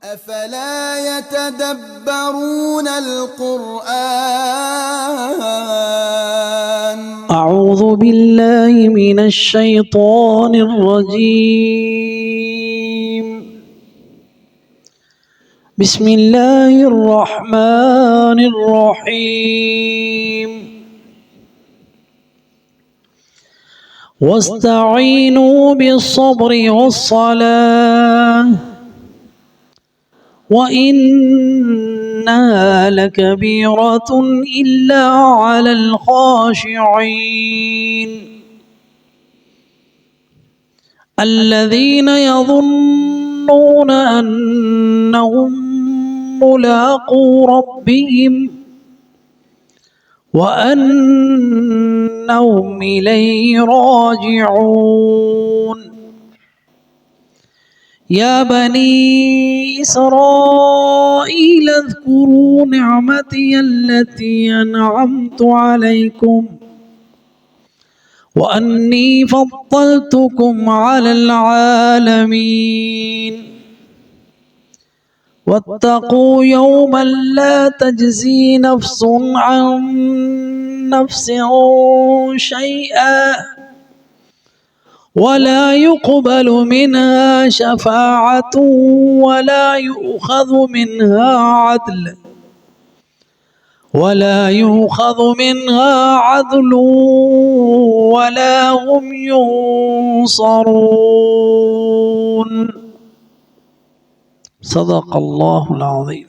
أفلا يتدبرون القرآن أعوذ بالله من الشيطان الرجيم بسم الله الرحمن الرحيم واستعينوا بالصبر والصلاة وإنها لكبيرة إلا على الخاشعين الذين يظنون أنهم ملاقو ربهم وأنهم إليه راجعون يا بني إسرائيل اذكروا نعمتي التي أنعمت عليكم وأني فضلتكم على العالمين واتقوا يوما لا تجزي نفس عن نفس شيئا ولا يقبل منها شفاعة ولا يؤخذ منها عدل ولا هم ينصرون صدق الله العظيم.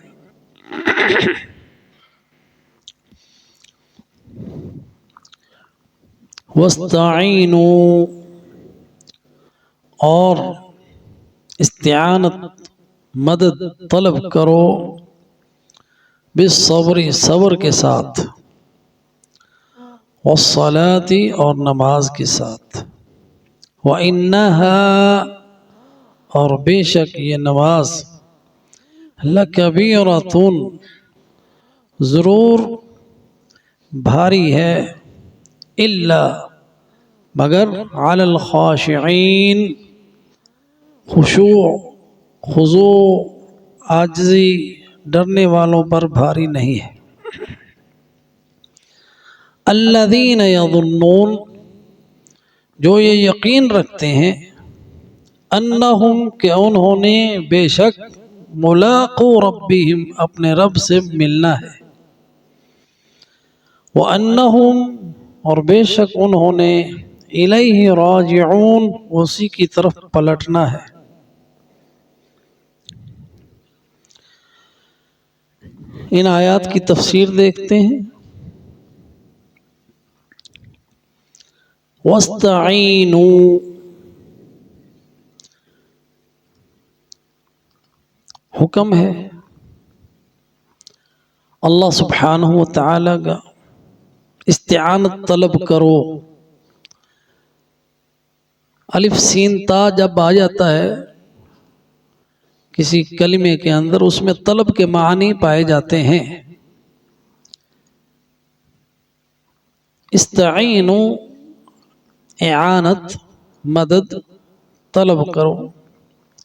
واستعینوا اور استعانت مدد طلب کرو بالصبر صبر کے ساتھ والصلاة اور نماز کے ساتھ وَإِنَّهَا اور بے شک یہ نماز لَكَبِيرَةٌ ضرور بھاری ہے الا مگر علی الخاشعین خشوع خضوع عاجزی ڈرنے والوں پر بھاری نہیں ہے. الذین یظنون جو یہ یقین رکھتے ہیں انہم کہ انہوں نے بے شک ملاقو ربہم اپنے رب سے ملنا ہے وانہم اور بے شک انہوں نے الیہ راجعون اسی کی طرف پلٹنا ہے. ان آیات کی تفسیر دیکھتے ہیں. وَاسْتَعِینُوا حکم ہے اللہ سبحانہ و تعالی کا استعانت طلب کرو. الف سین تا جب آ جاتا ہے کسی کلمے کے اندر اس میں طلب کے معنی پائے جاتے ہیں. استعینوا اعانت مدد طلب کرو.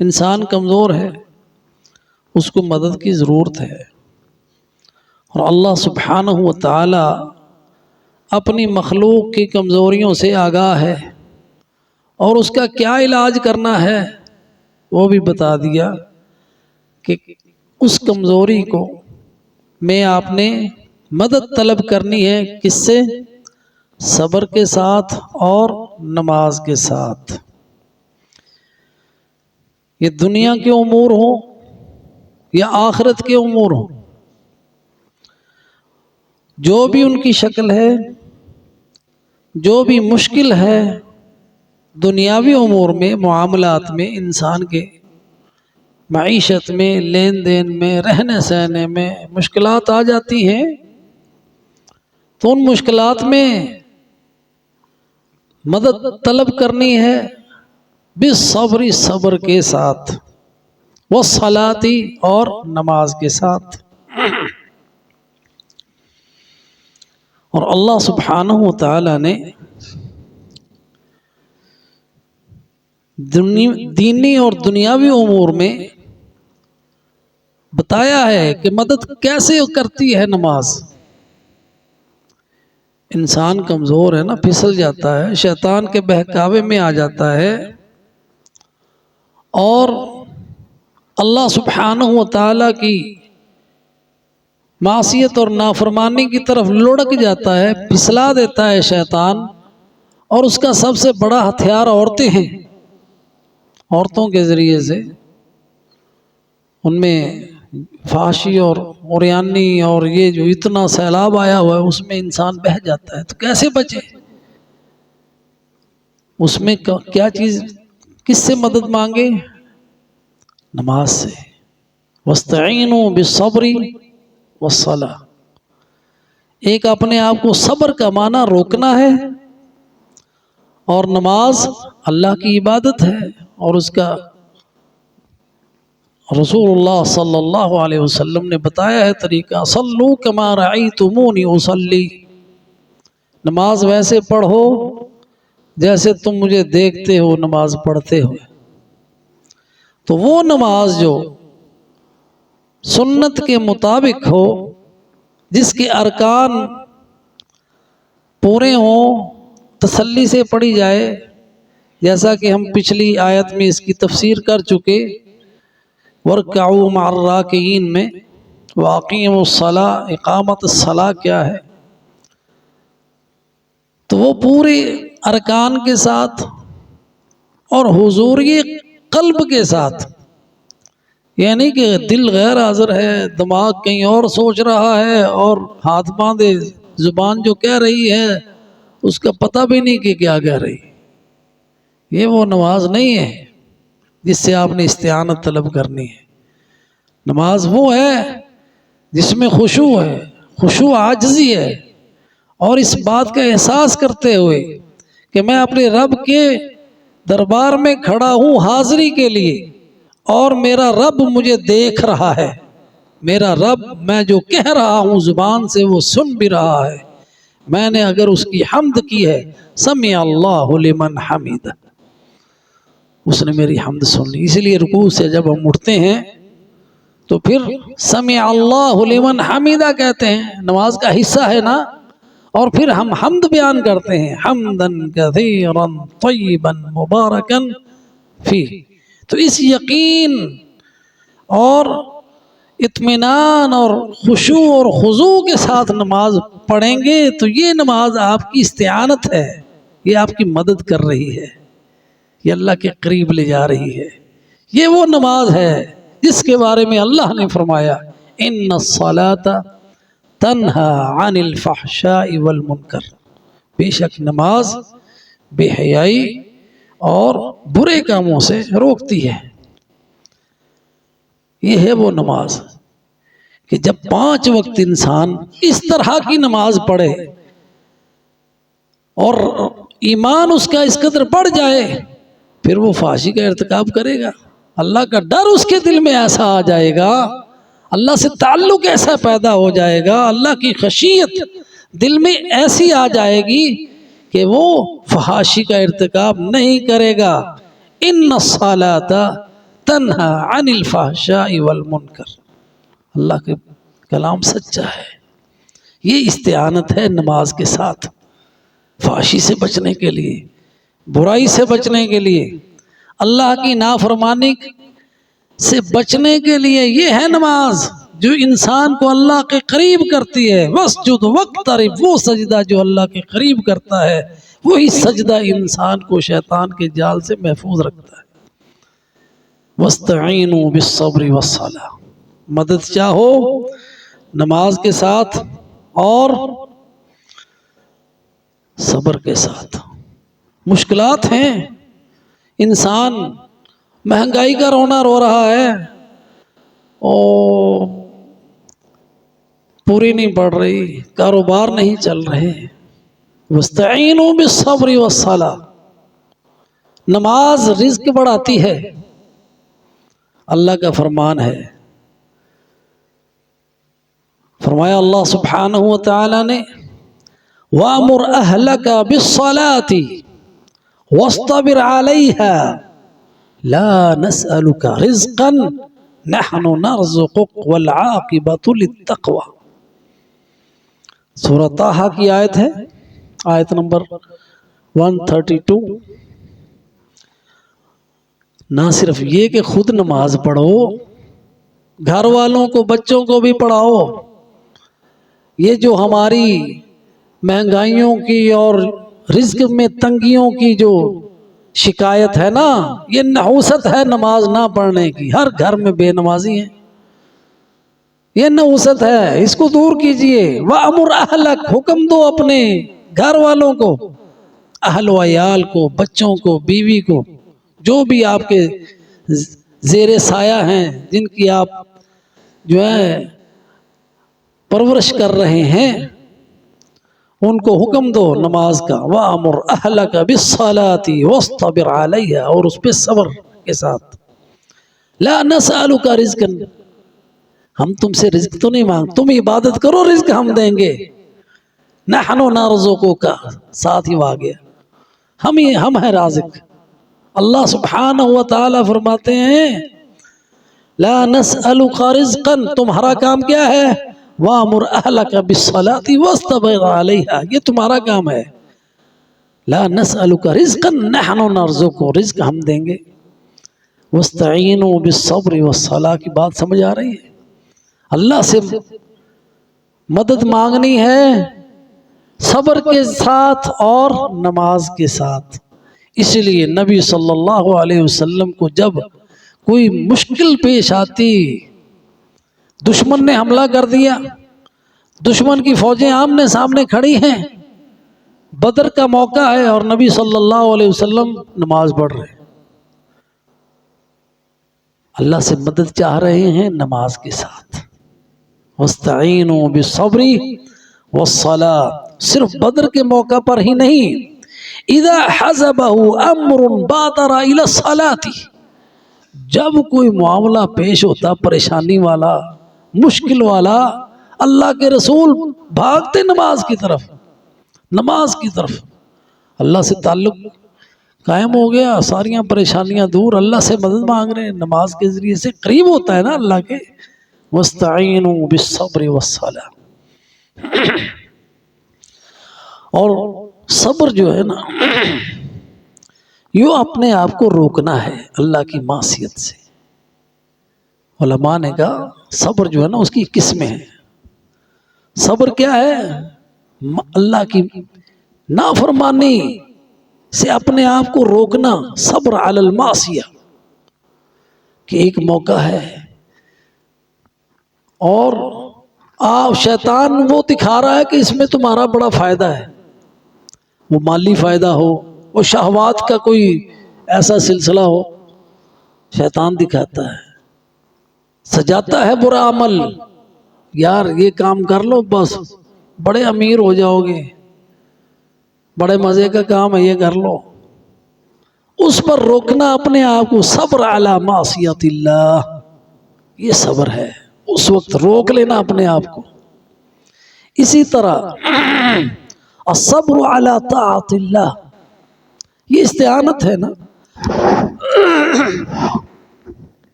انسان کمزور ہے اس کو مدد کی ضرورت ہے اور اللہ سبحانہ و تعالی اپنی مخلوق کی کمزوریوں سے آگاہ ہے اور اس کا کیا علاج کرنا ہے وہ بھی بتا دیا کہ اس کمزوری کو میں آپ نے مدد طلب کرنی ہے کس سے؟ صبر کے ساتھ اور نماز کے ساتھ. یہ دنیا کے امور ہو یا آخرت کے امور ہو جو بھی ان کی شکل ہے جو بھی مشکل ہے دنیاوی امور میں معاملات میں انسان کے معیشت میں لین دین میں رہنے سہنے میں مشکلات آ جاتی ہیں تو ان مشکلات میں مدد طلب کرنی ہے بالصبر صبر کے ساتھ والصلاۃ اور نماز کے ساتھ. اور اللہ سبحانہ و تعالی نے دینی اور دنیاوی امور میں بتایا ہے کہ مدد کیسے کرتی ہے نماز۔ انسان کمزور ہے نا، پھسل جاتا ہے، شیطان کے بہکاوے میں آ جاتا ہے اور اللہ سبحانہ و تعالی کی معصیت اور نافرمانی کی طرف لڑک جاتا ہے، پھسلا دیتا ہے شیطان۔ اور اس کا سب سے بڑا ہتھیار عورتیں ہیں۔ عورتوں کے ذریعے سے ان میں فحاشی اور عریانی اور یہ جو اتنا سیلاب آیا ہوا ہے اس میں انسان بہہ جاتا ہے، تو کیسے بچے؟ اس میں کیا چیز، کس سے مدد مانگے؟ نماز سے۔ وَاسْتَعِينُوا بِالصَّبْرِ وَالصَّلَاةِ۔ ایک اپنے آپ کو صبر کا معنی روکنا ہے، اور نماز اللہ کی عبادت ہے، اور اس کا رسول اللہ صلی اللہ علیہ وسلم نے بتایا ہے طریقہ، صلو کما رأیتمونی اصلی۔ نماز ویسے پڑھو جیسے تم مجھے دیکھتے ہو نماز پڑھتے ہو۔ تو وہ نماز جو سنت کے مطابق ہو، جس کے ارکان پورے ہوں، تسلی سے پڑھی جائے، جیسا کہ ہم پچھلی آیت میں اس کی تفسیر کر چکے، وَارْكَعُوا مَعَ الرَّاكِعِينَ میں، وَأَقِیمُوا الصَّلَاةَ، اقامت الصلاۃ کیا ہے؟ تو وہ پورے ارکان کے ساتھ اور حضوری قلب کے ساتھ، یعنی کہ دل غیر حاضر ہے، دماغ کہیں اور سوچ رہا ہے، اور ہاتھ باندھے زبان جو کہہ رہی ہے اس کا پتہ بھی نہیں کہ کیا کہہ رہی۔ یہ وہ نماز نہیں ہے جس سے آپ نے استعانت طلب کرنی ہے۔ نماز وہ ہے جس میں خشوع ہے، خشوع عاجزی ہے، اور اس بات کا احساس کرتے ہوئے کہ میں اپنے رب کے دربار میں کھڑا ہوں حاضری کے لیے، اور میرا رب مجھے دیکھ رہا ہے، میرا رب میں جو کہہ رہا ہوں زبان سے وہ سن بھی رہا ہے، میں نے اگر اس کی حمد کی ہے، سمع اللہ لمن حمدہ، اس نے میری حمد سن لی۔ اس لیے رکوع سے جب ہم اٹھتے ہیں تو پھر سمع اللہ لمن حمدہ کہتے ہیں، نماز کا حصہ ہے نا، اور پھر ہم حمد بیان کرتے ہیں، حمدن کثیرا طیبا مبارکا فیہ۔ تو اس یقین اور اطمینان اور خشوع اور خضوع کے ساتھ نماز پڑھیں گے تو یہ نماز آپ کی استعانت ہے، یہ آپ کی مدد کر رہی ہے، یہ اللہ کے قریب لے جا رہی ہے۔ یہ وہ نماز ہے جس کے بارے میں اللہ نے فرمایا، ان الصلاۃ تنہا عن الفحشاء والمنکر، بے شک نماز بے حیائی اور برے کاموں سے روکتی ہے۔ یہ ہے وہ نماز کہ جب 5 وقت انسان اس طرح کی نماز پڑھے اور ایمان اس کا اس قدر بڑھ جائے، پھر وہ فحاشی کا ارتکاب کرے گا، اللہ کا ڈر اس کے دل میں ایسا آ جائے گا، اللہ سے تعلق ایسا پیدا ہو جائے گا، اللہ کی خشیت دل میں ایسی آ جائے گی کہ وہ فحاشی کا ارتکاب نہیں کرے گا۔ ان الصلاۃ تنہا عن الفحشاء والمنکر، اللہ کے کلام سچا ہے۔ یہ استعانت ہے نماز کے ساتھ، فحاشی سے بچنے کے لیے، برائی سے بچنے کے لیے، اللہ کی نافرمانی سے بچنے کے لیے۔ یہ ہے نماز جو انسان کو اللہ کے قریب کرتی ہے۔ واسجد واقترب، وہ سجدہ جو اللہ کے قریب کرتا ہے، وہی سجدہ انسان کو شیطان کے جال سے محفوظ رکھتا ہے۔ واستعینوا بالصبر والصلاۃ، مدد چاہو نماز کے ساتھ اور صبر کے ساتھ۔ مشکلات ہیں، انسان مہنگائی کا رونا رو رہا ہے، اور پوری نہیں پڑ رہی، کاروبار نہیں چل رہے۔ واستعینوا بالصبر والصلاۃ، نماز رزق بڑھاتی ہے، اللہ کا فرمان ہے۔ فرمایا اللہ سبحانہ و تعالی نے، وَأْمُرْ أَهْلَكَ بِالصَّلَاةِ وَاصْطَبِرْ عَلَيْهَا لَا نَسْأَلُكَ رِزْقًا نحن نرزقک والعاقبۃ للتقوی. سورہ طٰہٰ کی آیت ہے، آیت نمبر 132. نہ صرف یہ کہ خود نماز پڑھو، گھر والوں کو، بچوں کو بھی پڑھاؤ. یہ جو ہماری مہنگائیوں کی اور رزق میں تنگیوں کی جو شکایت ہے نا، یہ نحوست ہے نماز نہ پڑھنے کی. ہر گھر میں بے نمازی ہیں، یہ نحوست ہے، اس کو دور کیجئے. وَأَمُرْ أَهْلَكَ، حکم دو اپنے گھر والوں کو، اہل و عیال کو، بچوں کو، بیوی کو، جو بھی آپ کے زیر سایہ ہیں، جن کی آپ جو ہے پرورش کر رہے ہیں، ان کو حکم دو نماز کا. وَأَمُرْ أَهْلَكَ بِالصَّلَاةِ وَاصْطَبِرْ عَلَيْهَا، اور اس پہ صبر کے ساتھ. لَا نَسْأَلُكَ رِزْقًا، ہم تم سے رزق تو نہیں مانگ، تم عبادت کرو رزق ہم دیں گے. نَحْنُ نَرْزُقُكَ، ساتھ ہی واقع ہم ہیں رازق. اللہ سبحانہ و تعالی فرماتے ہیں لا نسألک رزقا، تمہارا کام کیا ہے؟ وَأَمُرْ أَهْلَكَ بِالصَّلَاةِ وَاصْطَبِرْ عَلَيْهَا، یہ تمہارا کام ہے. لا نسألک رزقا نحن نرزقک، رزق ہم دیں گے. وَاسْتَعِينُوا بِالصَّبْرِ وَالصَّلَاةِ کی بات سمجھ آ رہی ہے؟ اللہ سے مدد مانگنی ہے صبر کے ساتھ اور نماز کے ساتھ. اس لیے نبی صلی اللہ علیہ وسلم کو جب کوئی مشکل پیش آتی، دشمن نے حملہ کر دیا، دشمن کی فوجیں آمنے سامنے کھڑی ہیں، بدر کا موقع ہے اور نبی صلی اللہ علیہ وسلم نماز پڑھ رہے ہیں، اللہ سے مدد چاہ رہے ہیں نماز کے ساتھ. وَاسْتَعِينُوا بِالصَّبْرِ وَالصَّلَاةِ، صرف بدر کے موقع پر ہی نہیں، اذا حزبه امر بادر الى الصلاة، جب کوئی معاملہ پیش ہوتا پریشانی والا، مشکل والا، اللہ کے رسول بھاگتے نماز کی طرف، نماز کی طرف. اللہ سے تعلق قائم ہو گیا، ساریاں پریشانیاں دور، اللہ سے مدد مانگ رہے ہیں، نماز کے ذریعے سے قریب ہوتا ہے نا اللہ کے. وَاسْتَعِينُوا بِالصَّبْرِ وَالصَّلَاةِ، اور صبر جو ہے نا، یوں اپنے آپ کو روکنا ہے اللہ کی معصیت سے. علماء نے کہا صبر جو ہے نا اس کی قسمیں ہیں. صبر کیا ہے؟ اللہ کی نافرمانی سے اپنے آپ کو روکنا. صبر علی المعصیہ، کہ ایک موقع ہے اور آپ شیطان وہ دکھا رہا ہے کہ اس میں تمہارا بڑا فائدہ ہے، وہ مالی فائدہ ہو، وہ شہوات کا کوئی ایسا سلسلہ ہو، شیطان دکھاتا ہے، سجاتا ہے برا عمل. یار یہ کام کر لو بس بڑے امیر ہو جاؤ گے، بڑے مزے کا کام ہے، یہ کر لو. اس پر روکنا اپنے آپ کو. صبر علی معصیت اللہ، یہ صبر ہے، اس وقت روک لینا اپنے آپ کو. اسی طرح الصبر علی طاعت اللہ، یہ استعانت ہے نا.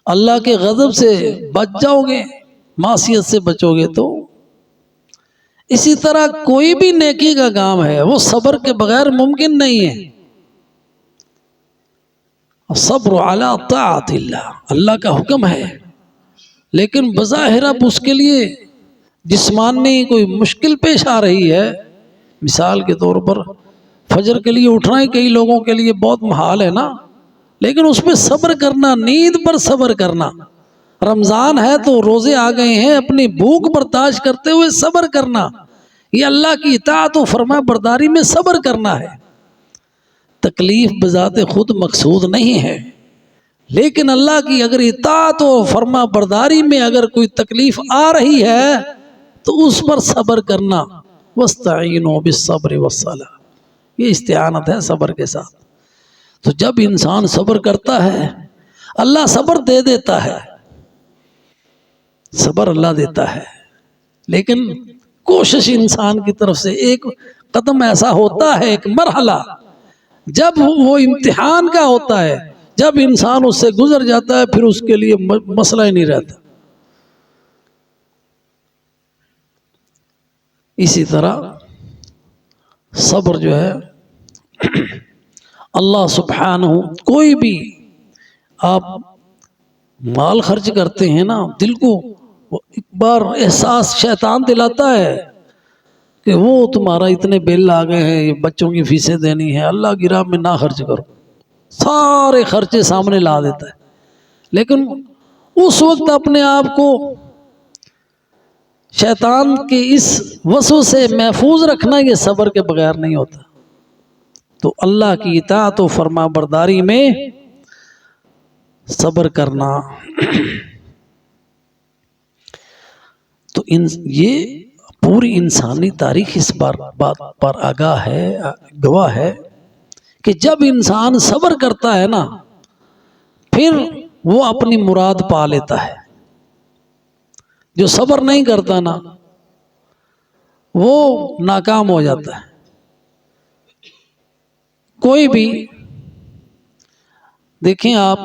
اللہ کے غضب سے بچ جاؤ گے، معصیت سے بچو گے تو. اسی طرح کوئی بھی نیکی کا کام ہے وہ صبر کے بغیر ممکن نہیں ہے. الصبر علی طاعت اللہ، اللہ کا حکم ہے، لیکن بظاہر اب اس کے لیے جسمانی کوئی مشکل پیش آ رہی ہے. مثال کے طور پر فجر کے لیے اٹھنا ہی کئی لوگوں کے لیے بہت محال ہے نا، لیکن اس پہ صبر کرنا، نیند پر صبر کرنا. رمضان ہے تو روزے آ گئے ہیں، اپنی بھوک برداشت کرتے ہوئے صبر کرنا، یہ اللہ کی اطاعت و فرما برداری میں صبر کرنا ہے. تکلیف بذات خود مقصود نہیں ہے، لیکن اللہ کی اگر اطاعت و فرما برداری میں اگر کوئی تکلیف آ رہی ہے تو اس پر صبر کرنا. وَاسْتَعِينُوا بِالصَّبْرِ وَالصَّلَاةِ، یہ استعانت ہے صبر کے ساتھ. تو جب انسان صبر کرتا ہے اللہ صبر دے دیتا ہے، صبر اللہ دیتا ہے، لیکن کوشش انسان کی طرف سے ایک قدم ایسا ہوتا ہے، ایک مرحلہ جب وہ امتحان کا ہوتا ہے، جب انسان اس سے گزر جاتا ہے پھر اس کے لیے مسئلہ ہی نہیں رہتا۔ اسی طرح صبر جو ہے اللہ سبحانہ، کوئی بھی آپ مال خرچ کرتے ہیں نا، دل کو ایک بار احساس شیطان دلاتا ہے کہ وہ تمہارا اتنے بل آ گئے ہیں، یہ بچوں کی فیسیں دینی ہے، اللہ کی راہ میں نہ خرچ کرو، سارے خرچے سامنے لا دیتا ہے۔ لیکن اس وقت اپنے آپ کو شیطان کے اس وسوسے سے محفوظ رکھنا یہ صبر کے بغیر نہیں ہوتا۔ تو اللہ کی اطاعت و فرما برداری میں صبر کرنا، تو یہ پوری انسانی تاریخ اس بات پر آگاہ ہے، گواہ ہے کہ جب انسان صبر کرتا ہے نا پھر وہ اپنی مراد پا لیتا ہے۔ جو صبر نہیں کرتا نا وہ ناکام ہو جاتا ہے۔ کوئی بھی دیکھیں آپ،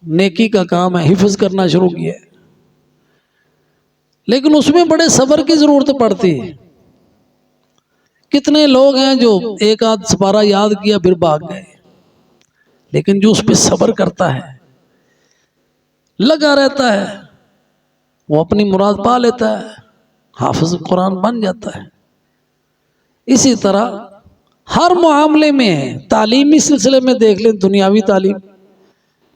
نیکی کا کام ہے، حفظ کرنا شروع کیا ہے، لیکن اس میں بڑے صبر کی ضرورت پڑتی ہے۔ کتنے لوگ ہیں جو ایک آدھ سپارہ یاد کیا پھر بھاگ گئے، لیکن جو اس پہ صبر کرتا ہے، لگا رہتا ہے، وہ اپنی مراد پا لیتا ہے، حافظ قرآن بن جاتا ہے۔ اسی طرح ہر معاملے میں ہے، تعلیمی سلسلے میں دیکھ لیں، دنیاوی تعلیم،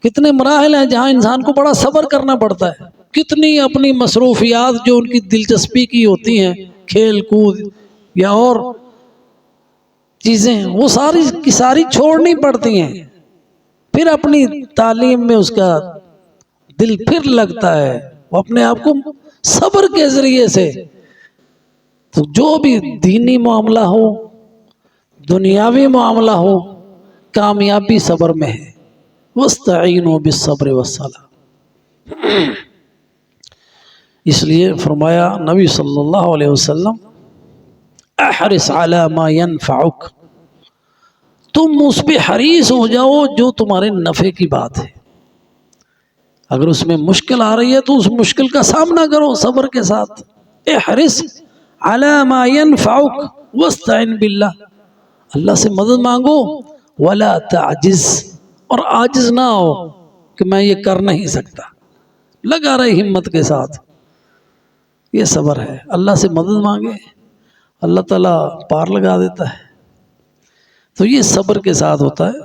کتنے مراحل ہیں جہاں انسان کو بڑا صبر کرنا پڑتا ہے۔ کتنی اپنی مصروفیات جو ان کی دلچسپی کی ہوتی ہیں، کھیل کود یا اور چیزیں، وہ ساری کی ساری چھوڑنی پڑتی ہیں، پھر اپنی تعلیم میں اس کا دل پھر لگتا ہے، وہ اپنے آپ کو صبر کے ذریعے سے، تو جو بھی دینی معاملہ ہو، دنیاوی معاملہ ہو، کامیابی صبر میں ہے۔ وَاسْتَعِينُوا بِالصَّبْرِ وَالصَّلَاةِ، اس لیے فرمایا نبی صلی اللہ علیہ وسلم، احرص علی ما ينفعک، تم اس پہ حریص ہو جاؤ جو تمہارے نفع کی بات ہے۔ اگر اس میں مشکل آ رہی ہے تو اس مشکل کا سامنا کرو صبر کے ساتھ۔ احرص علی ما ينفعک واستعن باللہ، اللہ سے مدد مانگو، ولا تعجز، اور عاجز نہ ہو کہ میں یہ کر نہیں سکتا، لگا رہے ہمت کے ساتھ، یہ صبر ہے۔ اللہ سے مدد مانگے، اللہ تعالیٰ پار لگا دیتا ہے، تو یہ صبر کے ساتھ ہوتا ہے۔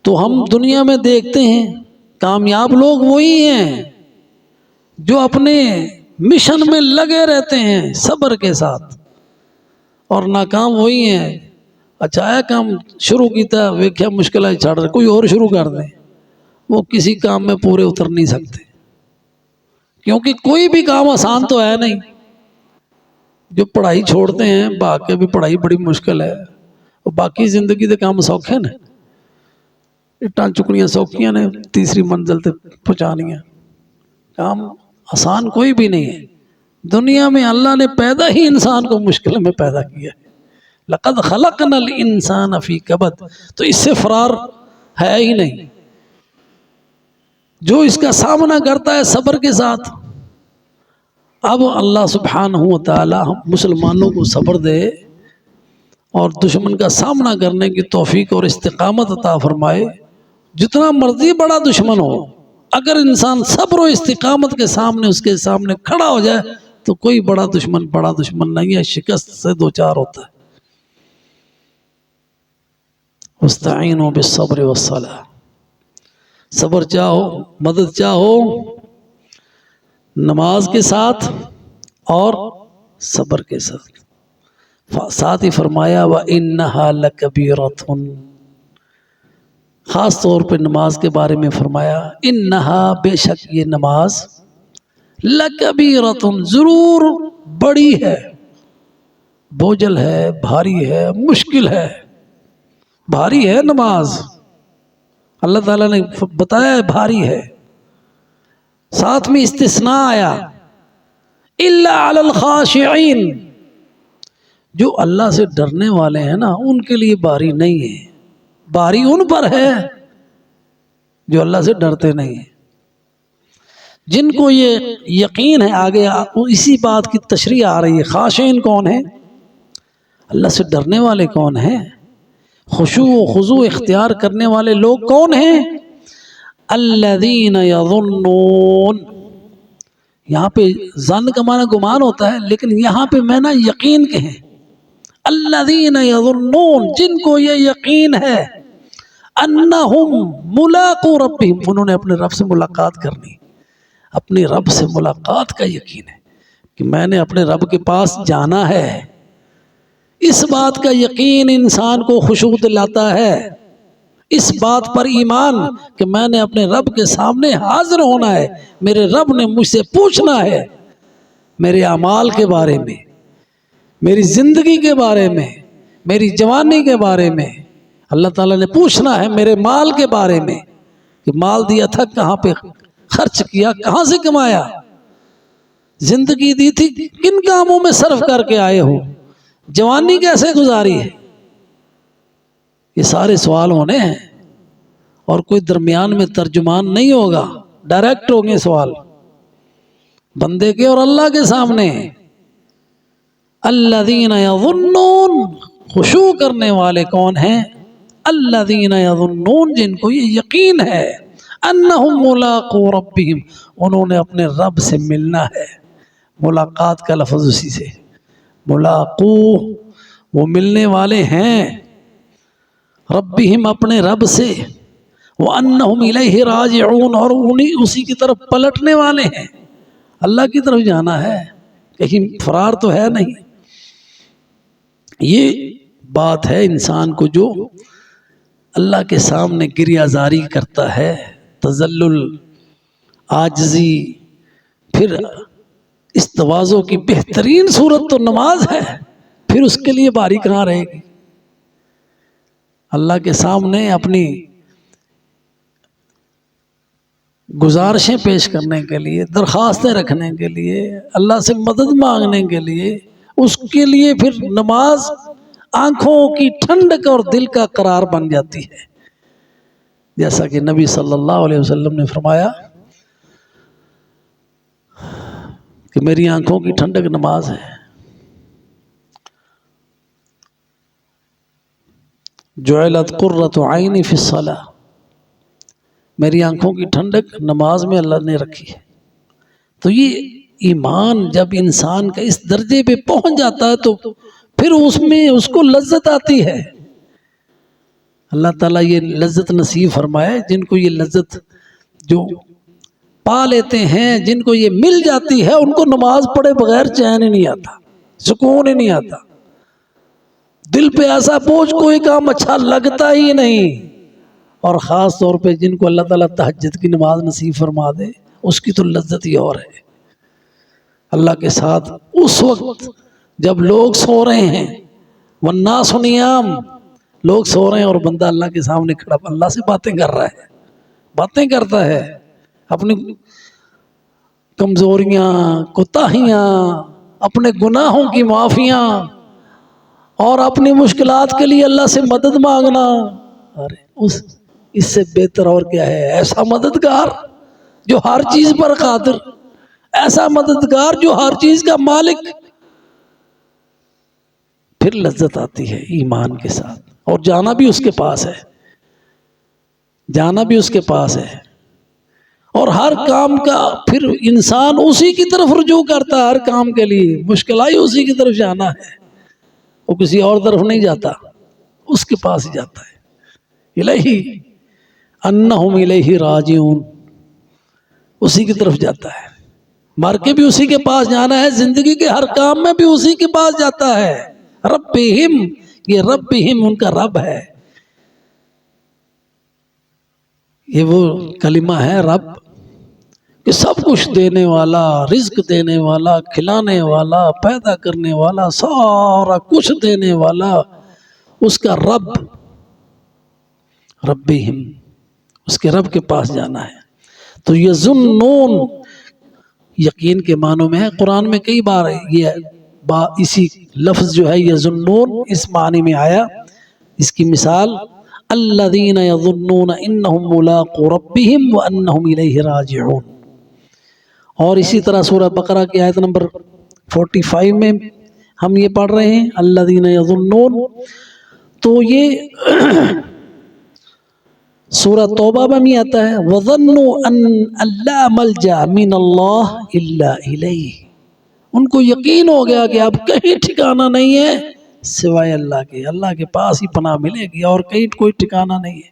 تو ہم دنیا میں دیکھتے ہیں کامیاب لوگ وہی ہیں جو اپنے مشن میں لگے رہتے ہیں صبر کے ساتھ، اور ناکام وہی ہیں، اچھا ہے کام شروع کیتا ویکھیا مشکل ہے چھڑ رہے، کوئی اور شروع کر دیں، وہ کسی کام میں پورے اتر نہیں سکتے، کیونکہ کوئی بھی کام آسان تو ہے نہیں۔ جو پڑھائی چھوڑتے ہیں بھاگ کے بھی پڑھائی بڑی مشکل ہے، اور باقی زندگی دے کام سوکھے نے، اٹاں چکنیاں سوکھیاں نے، تیسری منزل تے پہنچانیاں، کام آسان کوئی بھی نہیں ہے۔ دنیا میں اللہ نے پیدا ہی انسان کو مشکل میں پیدا کیا ہے، لقد خلقنا الانسان فی کبد، تو اس سے فرار ہے ہی نہیں۔ جو اس کا سامنا کرتا ہے صبر کے ساتھ، اب اللہ سبحانہ و تعالی مسلمانوں کو صبر دے اور دشمن کا سامنا کرنے کی توفیق اور استقامت عطا فرمائے۔ جتنا مرضی بڑا دشمن ہو، اگر انسان صبر و استقامت کے سامنے اس کے سامنے کھڑا ہو جائے تو کوئی بڑا دشمن نہیں ہے، شکست سے دوچار ہوتا ہے۔ وَاسْتَعِينُوا بِالصَّبْرِ وَالصَّلَاةِ، صبر چاہو، مدد چاہو، نماز کے ساتھ اور صبر کے ساتھ ہی فرمایا وَإِنَّهَا لَكَبِيرَةٌ، خاص طور پہ نماز کے بارے میں فرمایا اِنَّهَا، بے شک یہ نماز، لَكَبِيرَةٌ، ضرور بڑی ہے، بوجھل ہے، بھاری ہے، مشکل ہے، بھاری ہے نماز، اللہ تعالیٰ نے بتایا ہے بھاری ہے، ساتھ میں استثناء آیا إِلَّا عَلَى الْخَاشِعِينَ، جو اللہ سے ڈرنے والے ہیں نا ان کے لیے بھاری نہیں ہے۔ باری ان پر ہے جو اللہ سے ڈرتے نہیں ہیں. جن کو یہ یقین ہے، آگے اسی بات کی تشریح آ رہی ہے. خاشعین کون ہیں؟ اللہ سے ڈرنے والے کون ہیں؟ خشوع و خضوع اختیار کرنے والے لوگ کون ہیں؟ الذین یظنون. یہاں پہ ظن کا معنی گمان ہوتا ہے، لیکن یہاں پہ میں یقین کے ہیں. الذین یظنون، جن کو یہ یقین ہے، انہم ملاقو ربہم، انہوں نے اپنے رب سے ملاقات کرنی. اپنے رب سے ملاقات کا یقین ہے کہ میں نے اپنے رب کے پاس جانا ہے. اس بات کا یقین انسان کو خشوع دلاتا ہے. اس بات پر ایمان کہ میں نے اپنے رب کے سامنے حاضر ہونا ہے، میرے رب نے مجھ سے پوچھنا ہے میرے اعمال کے بارے میں، میری زندگی کے بارے میں، میری جوانی کے بارے میں. اللہ تعالیٰ نے پوچھنا ہے میرے مال کے بارے میں کہ مال دیا تھا کہاں پہ خرچ کیا، کہاں سے کمایا، زندگی دی تھی کن کاموں میں صرف کر کے آئے ہو، جوانی کیسے گزاری ہے. یہ سارے سوال ہونے ہیں، اور کوئی درمیان میں ترجمان نہیں ہوگا، ڈائریکٹ ہوں گے سوال بندے کے اور اللہ کے سامنے. الذین یظنون، خشوع کرنے والے کون ہیں؟ الذین یظنون، جن کو یہ یقین ہے، انہم ملاقو ربہم، انہوں نے اپنے رب سے ملنا ہے. ملاقات کا لفظ اسی سے، ملاقو، وہ ملنے والے ہیں، ربہم، اپنے رب سے، وانہم الیہ راجعون، اور انہیں اسی کی طرف پلٹنے والے ہیں. اللہ کی طرف جانا ہے، کہیں فرار تو ہے نہیں. یہ بات ہے انسان کو جو اللہ کے سامنے گریہ زاری کرتا ہے، تذلل، عاجزی. پھر اس تواضع کی بہترین صورت تو نماز ہے، پھر اس کے لیے باری کہاں رہے گی؟ اللہ کے سامنے اپنی گزارشیں پیش کرنے کے لیے، درخواستیں رکھنے کے لیے، اللہ سے مدد مانگنے کے لیے، اس کے لیے پھر نماز آنکھوں کی ٹھنڈک اور دل کا قرار بن جاتی ہے. جیسا کہ نبی صلی اللہ علیہ وسلم نے فرمایا کہ میری آنکھوں کی ٹھنڈک نماز ہے. جعلت قرۃ عینی فی الصلاۃ، میری آنکھوں کی ٹھنڈک نماز میں اللہ نے رکھی ہے. تو یہ ایمان جب انسان کا اس درجے پہ پہنچ جاتا ہے تو پھر اس میں اس کو لذت آتی ہے. اللہ تعالیٰ یہ لذت نصیب فرمائے. جن کو یہ لذت جو پا لیتے ہیں، جن کو یہ مل جاتی ہے، ان کو نماز پڑھے بغیر چین ہی نہیں آتا، سکون ہی نہیں آتا، دل پہ ایسا بوجھ کوئی کام اچھا لگتا ہی نہیں. اور خاص طور پہ جن کو اللہ تعالیٰ تہجد کی نماز نصیب فرما دے، اس کی تو لذت ہی اور ہے. اللہ کے ساتھ اس وقت جب لوگ سو رہے ہیں، والناس نیام، لوگ سو رہے ہیں اور بندہ اللہ کے سامنے کھڑا اللہ سے باتیں کر رہا ہے، باتیں کرتا ہے، اپنی کمزوریاں، کوتاہیاں، اپنے گناہوں کی معافیاں اور اپنی مشکلات کے لیے اللہ سے مدد مانگنا. ارے اس سے بہتر اور کیا ہے؟ ایسا مددگار جو ہر چیز پر قادر، ایسا مددگار جو ہر چیز کا مالک. پھر لذت آتی ہے ایمان کے ساتھ، اور جانا بھی اس کے پاس ہے، جانا بھی اس کے پاس ہے. اور ہر کام کا پھر انسان اسی کی طرف رجوع کرتا ہے. ہر کام کے لیے مشکل آئی اسی کی طرف جانا ہے، وہ کسی اور طرف نہیں جاتا، اس کے پاس ہی جاتا ہے. الہی انہم الیہ راجعون، اسی کی طرف جاتا ہے. مر کے بھی اسی کے پاس جانا ہے، زندگی کے ہر کام میں بھی اسی کے پاس جاتا ہے. ربہم، یہ ربہم ان کا رب ہے. یہ وہ کلمہ ہے رب، کہ سب کچھ دینے والا، رزق دینے والا، کھلانے والا، پیدا کرنے والا، سارا کچھ دینے والا، اس کا رب. ربہم، اس کے رب کے پاس جانا ہے. تو یظنون یقین کے معنوں میں ہے. قرآن میں کئی بار یہ اسی لفظ جو ہے یظنون اس معنی میں آیا. اس کی مثال الذین یظنون انہم ملاقو ربہم وانہم الیہ راجعون۔ اور اسی طرح سورہ بقرہ کی آیت نمبر 45 میں ہم یہ پڑھ رہے ہیں الذین یظنون، تو یہ سورہ توبہ میں بھی آتا ہے وَظَنُّوا أَن لَّا مَلْجَأَ مِنَ اللَّهِ إِلَّا إِلَيْهِ، ان کو یقین ہو گیا کہ اب کہیں ٹھکانہ نہیں ہے سوائے اللہ کے، اللہ کے پاس ہی پناہ ملے گی اور کہیں کوئی ٹھکانہ نہیں ہے۔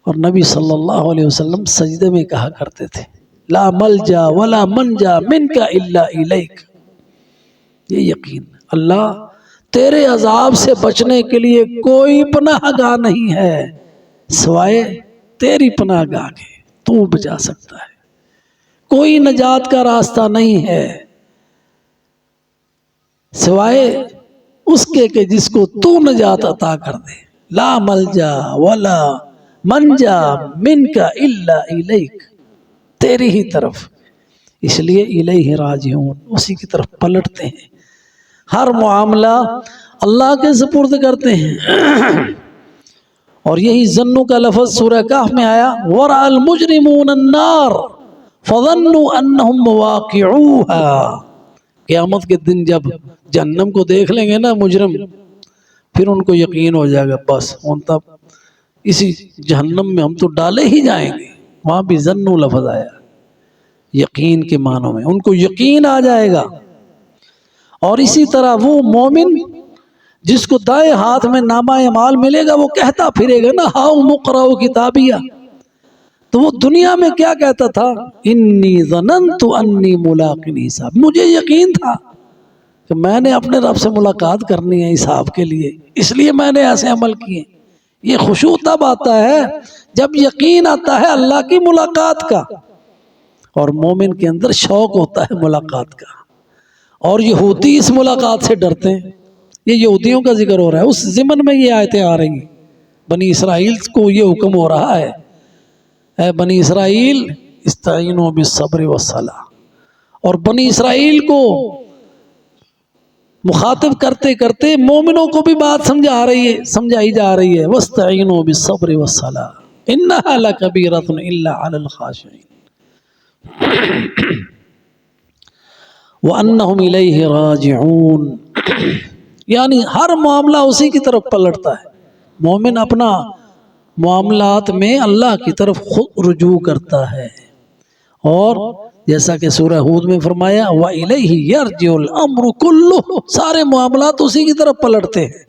اور نبی صلی اللہ علیہ وسلم سجدے میں کہا کرتے تھے لا ملجا ولا منجا منک الا الیک، یہ یقین اللہ تیرے عذاب سے بچنے کے لیے کوئی پناہ گاہ نہیں ہے سوائے تیری پناہ گاہ کے، تو بچا سکتا ہے، کوئی نجات کا راستہ نہیں ہے سوائے اس کے کہ جس کو تو نجات عطا کر دے۔ لا ملجا ولا منجا منک الا الیک، تیری ہی طرف، اس لیے الیہ راجعون، اسی کی طرف پلٹتے ہیں، ہر معاملہ اللہ کے سپرد کرتے ہیں۔ اور یہی ظنوں کا لفظ سورہ کہف میں آیا وَرَأَ الْمُجْرِمُونَ النَّارَ فَظَنُّوا أَنَّهُمْ مُوَاقِعُوهَا، قیامت کے دن جب جہنم کو دیکھ لیں گے نا مجرم، پھر ان کو یقین ہو جائے گا بس ان تب اسی جہنم میں ہم تو ڈالے ہی جائیں گے، وہاں بھی ظنوا لفظ آیا یقین کے معنوں میں، ان کو یقین آ جائے گا۔ اور اسی طرح وہ مومن جس کو دائیں ہاتھ میں نامہ اعمال ملے گا وہ کہتا پھرے گا نا ہاؤ مقرؤ کتابیہ، تو وہ دنیا میں کیا کہتا تھا انی ظننت انی ملاق حساب، مجھے یقین تھا کہ میں نے اپنے رب سے ملاقات کرنی ہے حساب کے لیے، اس لیے میں نے ایسے عمل کیے۔ یہ خشوع تب آتا ہے جب یقین آتا ہے اللہ کی ملاقات کا، اور مومن کے اندر شوق ہوتا ہے ملاقات کا۔ اور یہودی اس ملاقات سے ڈرتے ہیں، یہ یہودیوں کا ذکر ہو رہا ہے، اس ضمن میں یہ آیتیں آ رہی ہیں، بنی اسرائیل کو یہ حکم ہو رہا ہے اے بنی اسرائیل استعینوا بالصبر والصلاۃ، اور بنی اسرائیل کو مخاطب کرتے کرتے مومنوں کو بھی بات سمجھائی جا رہی ہے واستعینوا بالصبر والصلاۃ انھا لکبیرۃ الا علی الخاشعین وانہم الیہ راجعون، یعنی ہر معاملہ اسی کی طرف پلٹتا ہے، مومن اپنا معاملات میں اللہ کی طرف خود رجوع کرتا ہے، اور جیسا کہ سورہ ہود میں فرمایا وَإِلَيْهِ يَرْجِعُ الْأَمْرُ كُلُّهُ، سارے معاملات اسی کی طرف پلٹتے ہیں،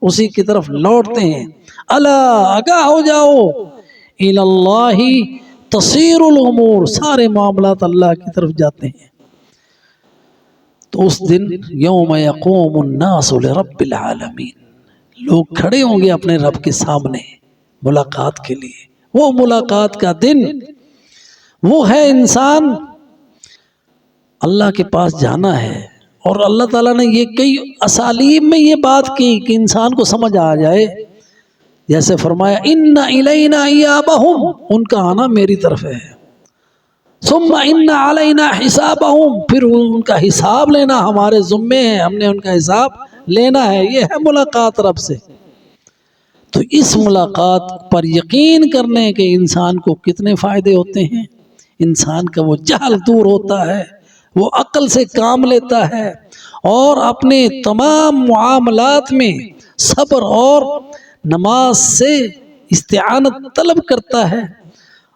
اسی کی طرف لوٹتے ہیں۔ الا، آگاہ ہو جاؤ، إِلَى اللَّهِ تَصِيرُ الْأُمُورُ، سارے معاملات اللہ کی طرف جاتے ہیں۔ تو اس دن یوم یقوم الناس لرب العالمین، لوگ کھڑے ہوں گے اپنے رب کے سامنے ملاقات کے لیے، وہ ملاقات کا دن وہ ہے انسان اللہ کے پاس جانا ہے، اور اللہ تعالیٰ نے یہ کئی اسالیب میں یہ بات کی کہ انسان کو سمجھ آ جائے، جیسے فرمایا ان الینا ایابہم، ان کا آنا میری طرف ہے، ثم ان علینا حسابہم، پھر ان کا حساب لینا ہمارے ذمے ہے، ہم نے ان کا حساب لینا ہے، یہ ہے ملاقات رب سے۔ تو اس ملاقات پر یقین کرنے کے انسان کو کتنے فائدے ہوتے ہیں، انسان کا وہ جہل دور ہوتا ہے، وہ عقل سے کام لیتا ہے، اور اپنے تمام معاملات میں صبر اور نماز سے استعانت طلب کرتا ہے،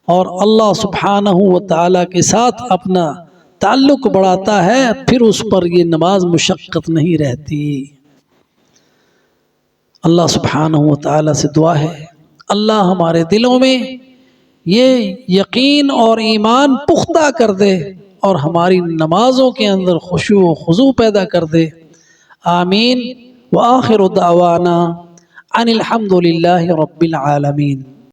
اور اللہ سبحانہ و تعالیٰ کے ساتھ اپنا تعلق بڑھاتا ہے، پھر اس پر یہ نماز مشقت نہیں رہتی۔ اللہ سبحانہ و تعالیٰ سے دعا ہے اللہ ہمارے دلوں میں یہ یقین اور ایمان پختہ کر دے، اور ہماری نمازوں کے اندر خشوع و خضوع پیدا کر دے، آمین۔ وآخر دعوانا ان الحمد للہ رب العالمین۔